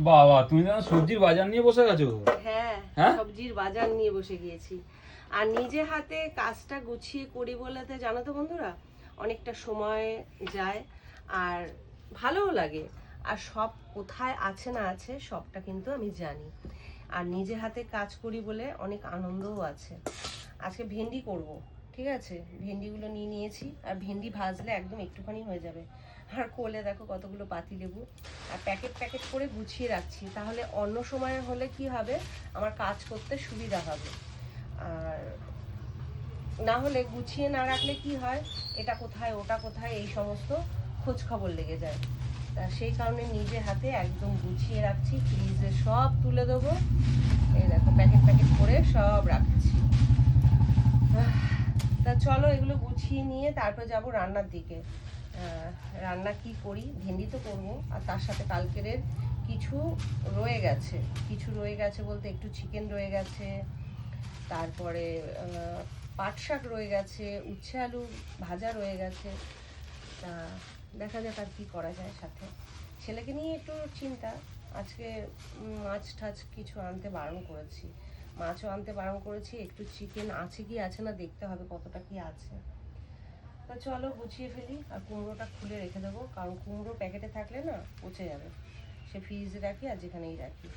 বাবা, তুমি যেন সবজির বাজার নিয়ে বসে গেছো। হ্যাঁ, হ্যাঁ? সবজির বাজার নিয়ে বসে গিয়েছি। আর নিজে হাতে কাজটা গুছিয়ে করি বলেতে জানো তো বন্ধুরা, অনেকটা সময় যায় আর ভালোও লাগে। আর সব কোথায় আছে না আছে সবটা কিন্তু আমি জানি। আর নিজে হাতে কাজ করি বলে অনেক আনন্দও আছে। আজকে ভেন্ডি করব, ঠিক আছে? ভেন্ডিগুলো নিয়ে নিয়েছি, আর ভেন্ডি ভাজলে একদম একটুখানি হয়ে যাবে। আর কোলে দেখো কতগুলো পাতিলেবু, আর প্যাকেট প্যাকেট করে গুছিয়ে রাখছি, তাহলে অন্য সময় হলে কি হবে, আমার কাজ করতে সুবিধা হবে। আর না হলে গুছিয়ে না রাখলে কি হয়, এটা কোথায় ওটা কোথায় এই সমস্ত খোঁজ খবর লেগে যায়। তা সেই কারণে নিজে হাতে একদম গুছিয়ে রাখছি, ফ্রিজে সব তুলে দেবো। এই দেখো প্যাকেট প্যাকেট করে সব রাখছি। তা চলো এগুলো গুছিয়ে নিয়ে তারপর যাব রান্নার দিকে। রান্না কি করি, ভেন্ডি তো করবো, আর তার সাথে কালকের কিছু রয়ে গেছে বলতে একটু চিকেন রয়ে গেছে, তারপরে পাট শাক রয়ে গেছে, উচ্ছে আলু ভাজা রয়ে গেছে। তা দেখা যাক আর কি করা যায়। সাথে ছেলেকে নিয়ে একটু চিন্তা। আজকে মাছ টাছ কিছু আনতে বারণ করেছি, মাছও আনতে বারণ করেছি। একটু চিকেন আছে কি আছে না দেখতে হবে, কতটা কি আছে। তা চলো গুছিয়ে ফেলি। আর কুমড়োটা খুলে রেখে দেবো, কারণ কুমড়ো প্যাকেটে থাকলে না পচে যাবে। সে ফ্রিজে রাখি আর যেখানেই রাখি।